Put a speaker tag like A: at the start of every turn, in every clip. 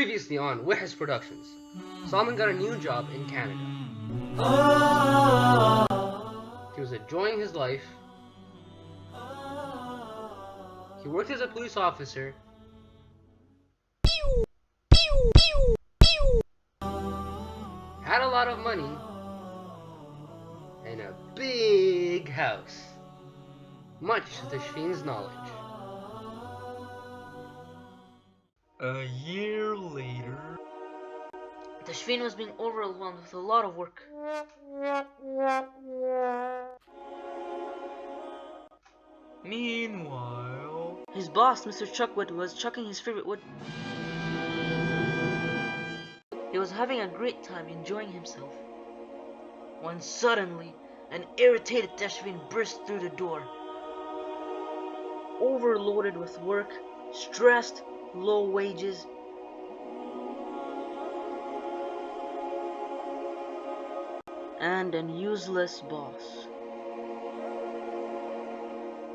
A: Previously on Wihis Productions, Salman got a new job in Canada. He was enjoying his life. He worked as a police officer. Had a lot of money and a big house, much to Tashfeen's knowledge.
B: A year later,
C: Tashfeen was being overwhelmed with a lot of work.
B: meanwhile,
C: His boss, Mr. Chuckwood, was chucking his favorite wood. He was having a great time enjoying himself, when suddenly an irritated Tashfeen burst through the door. Overloaded with work, stressed, low wages, and an useless boss.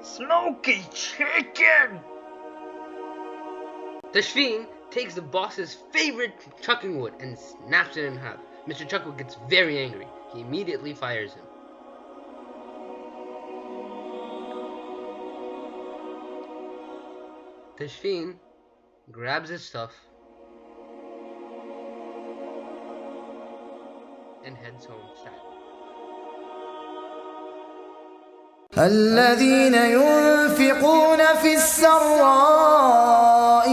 B: Smoky Chicken!
A: Tashfeen takes the boss's favorite chucking wood and snaps it in half. Mr. Chuckwood gets very angry. He immediately fires him. Tashfeen grabs his stuff and heads home sad.
D: الذين ينفقون في السراء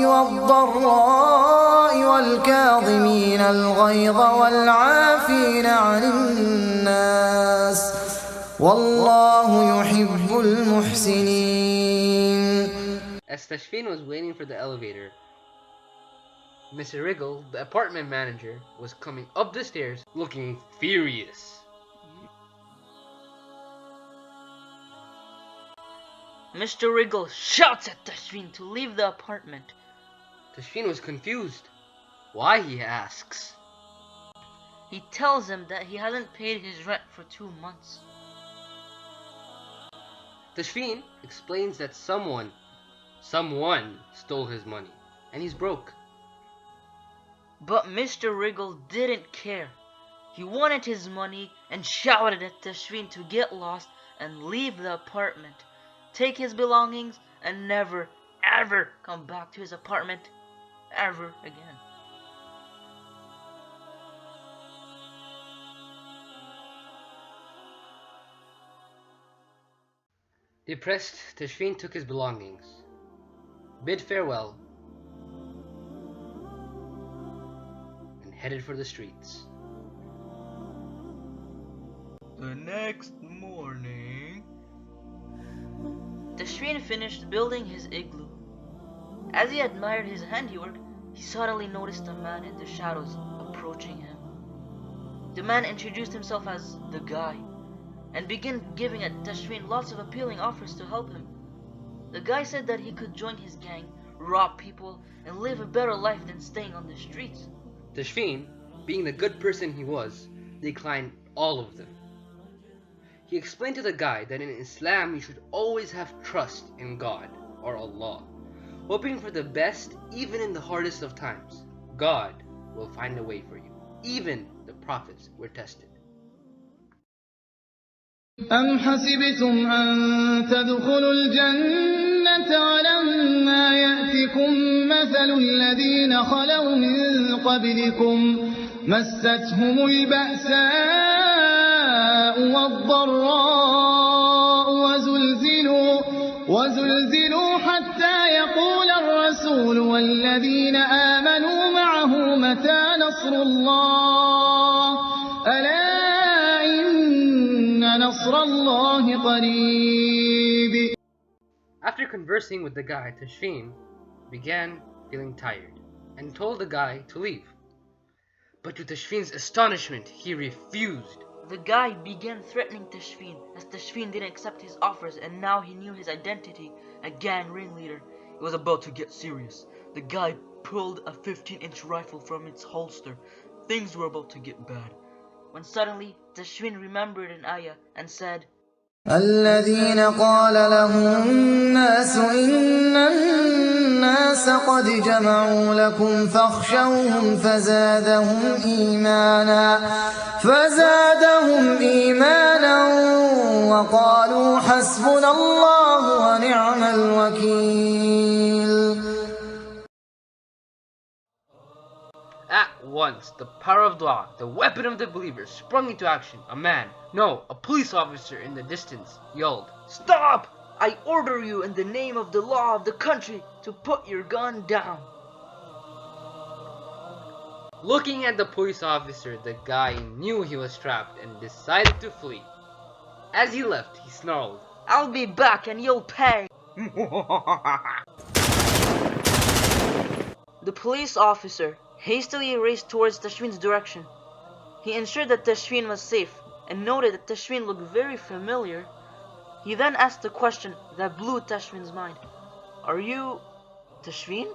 D: والضراء والكاظمين الغيظ والعافين عن الناس والله يحب المحسنين.
A: As Tashfeen was waiting for the elevator, Mr. Riggle, the apartment manager, was coming up the stairs looking furious.
C: Mr. Riggle shouts at Tashfeen to leave the apartment.
A: Tashfeen was confused. Why, he asks.
C: He tells him that he hasn't paid his rent for 2 months.
A: Tashfeen explains that someone stole his money, and he's broke.
C: But Mr. Riggle didn't care. He wanted his money and shouted at Tashfeen to get lost and leave the apartment, take his belongings, and never, ever come back to his apartment ever again.
A: Depressed, Tashfeen took his belongings, bid farewell, and headed for the streets.
B: the next morning,
C: Tashfeen finished building his igloo. As he admired his handiwork, he suddenly noticed a man in the shadows approaching him. The man introduced himself as the guy and began giving at Tashfeen lots of appealing offers to help him. The guy said that he could join his gang, rob people, and live a better life than staying on the streets.
A: Tashfeen, being the good person he was, declined all of them. He explained to the guy that in Islam you should always have trust in God or Allah, hoping for the best even in the hardest of times. God will find a way for you. Even the prophets were tested.
D: أم حسبتم أن تدخلوا الجنة ولما يأتكم مثل الذين خلوا من قبلكم مستهم البأساء والضراء وزلزلوا حتى يقول الرسول والذين آمنوا معه متى نصر الله ألا نصر الله قريب.
A: After conversing with the guy, Tashfeen began feeling tired and told the guy to leave. But to Tashfeen's astonishment, he refused.
C: The guy began threatening Tashfeen as Tashfeen didn't accept his offers, and now he knew his identity, a gang ringleader. It was about to get serious. The guy pulled a 15-inch rifle from its holster. Things were about to get bad. When suddenly Tashfeen remembered an ayah and said,
D: الذين قال لهم الناس إن الناس قد جمعوا لكم فاخشوهم فزادهم إيمانا وقالوا حسبنا الله ونعم الوكيل.
A: At once, the power of dua, the weapon of the believers, sprung into action. A man, no, a police officer in the distance, yelled,
C: Stop! I order you in the name of the law of the country to put your gun down.
A: Looking at the police officer, the guy knew he was trapped and decided to flee. As he left, he snarled,
C: I'll be back and you'll pay. The police officer hastily raced towards Tashween's direction. He ensured that Tashween was safe and noted that Tashween looked very familiar. He then asked a question that blew Tashween's mind. Are you Tashween?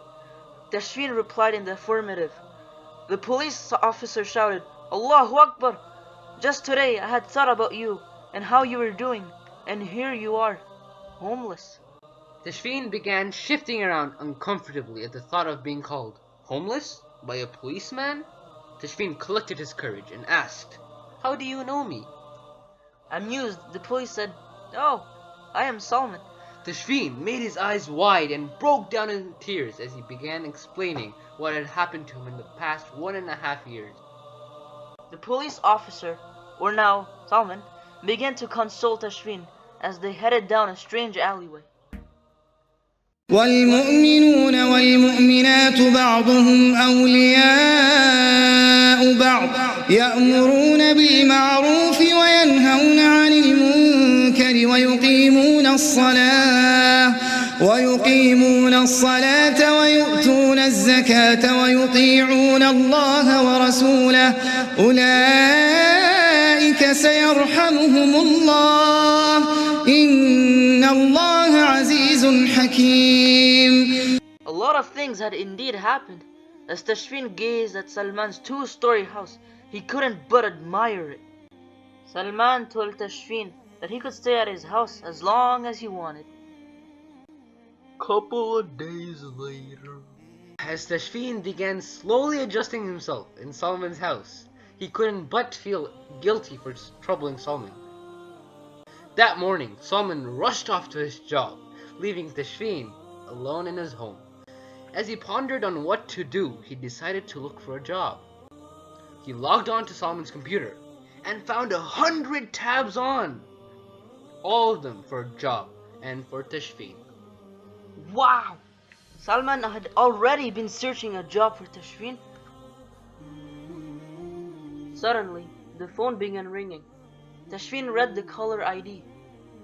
C: Tashween replied in the affirmative. The police officer shouted, Allahu Akbar! Just today I had thought about you and how you were doing, and here you are, homeless.
A: Tashfeen began shifting around uncomfortably at the thought of being called homeless by a policeman. Tashfeen collected his courage and asked, How do you know me?
C: Amused, the police said, Oh, I am Salman.
A: Tashfeen made his eyes wide and broke down in tears as he began explaining what had happened to him in the past 1.5 years.
C: The police officer, or now Salman, began to console Tashfeen as they headed down a strange alleyway.
D: والمؤمنون والمؤمنات بعضهم أولياء بعض يأمرون بالمعروف وينهون عن المنكر ويقيمون الصلاة ويؤتون الزكاة ويطيعون الله ورسوله أولئك سيرحمهم الله إن الله عزيز حكيم.
C: A lot of things had indeed happened. As Tashfeen gazed at Salman's 2-story house, he couldn't but admire it. Salman told Tashfeen that he could stay at his house as long as he wanted.
B: Couple of days later.
A: As Tashfeen began slowly adjusting himself in Salman's house, he couldn't but feel guilty for troubling Salman. That morning, Salman rushed off to his job, leaving Tashfeen alone in his home. As he pondered on what to do, he decided to look for a job. He logged on to Salman's computer and found 100 tabs on, all of them for a job and for Tashfeen.
C: Wow! Salman had already been searching a job for Tashfeen. Suddenly, the phone began ringing. Tashfeen read the caller ID.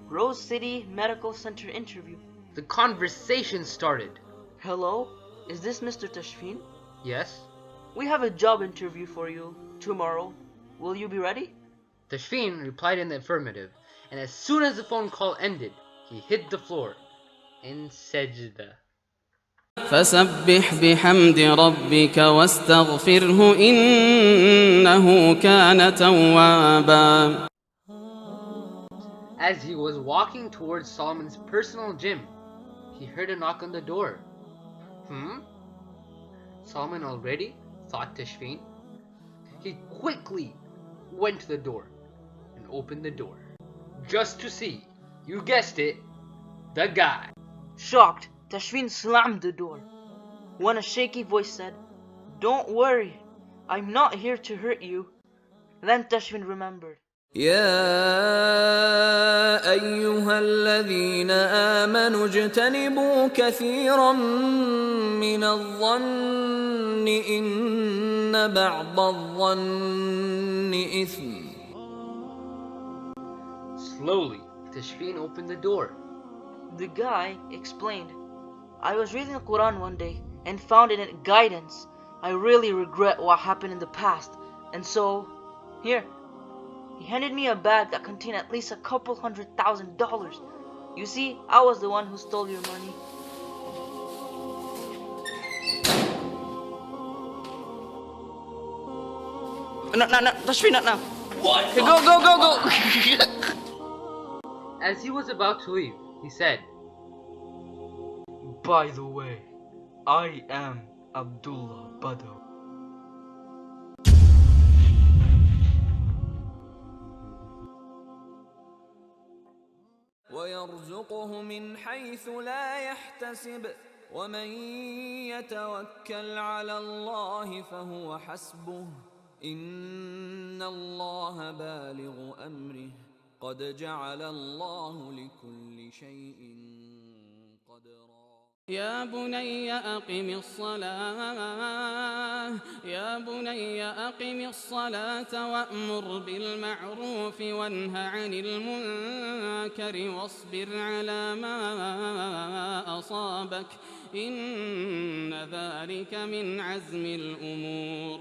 C: Rose City Medical Center interview.
A: The conversation started.
C: Hello? Is this Mr. Tashfeen?
A: Yes?
C: We have a job interview for you tomorrow. Will you be ready?
A: Tashfeen replied in the affirmative, and as soon as the phone call ended, he hit the floor in sajda.
E: فسبح بحمد ربك واستغفره إنه كان توابا.
A: As he was walking towards Solomon's personal gym, he heard a knock on the door. Solomon already? Thought Tashfeen. He quickly went to the door and opened the door, just to see, you guessed it, the guy.
C: Shocked, Tashfeen slammed the door. When a shaky voice said, Don't worry, I'm not here to hurt you. Then Tashfeen remembered.
E: يا أيها الذين آمنوا اجتنبوا كثيرا من الظن إن بعض الظن إثم.
A: Slowly, Tashfeen opened the door.
C: The guy explained, I was reading the Quran one day and found in it guidance. I really regret what happened in the past, and so, here. He handed me a bag that contained at least $200,000. You see, I was the one who stole your money. No, Tashfeen, not now. What? Okay, go.
A: As he was about to leave, he said,
B: By the way, I am Abdullah Badawi.
E: ويرزقه من حيث لا يحتسب ومن يتوكل على الله فهو حسبه إن الله بالغ أمره قد جعل الله لكل شيء قدرا يا بني أقم الصلاة وأمر بالمعروف وانه عن المنكر واصبر على ما أصابك إن ذلك من عزم الأمور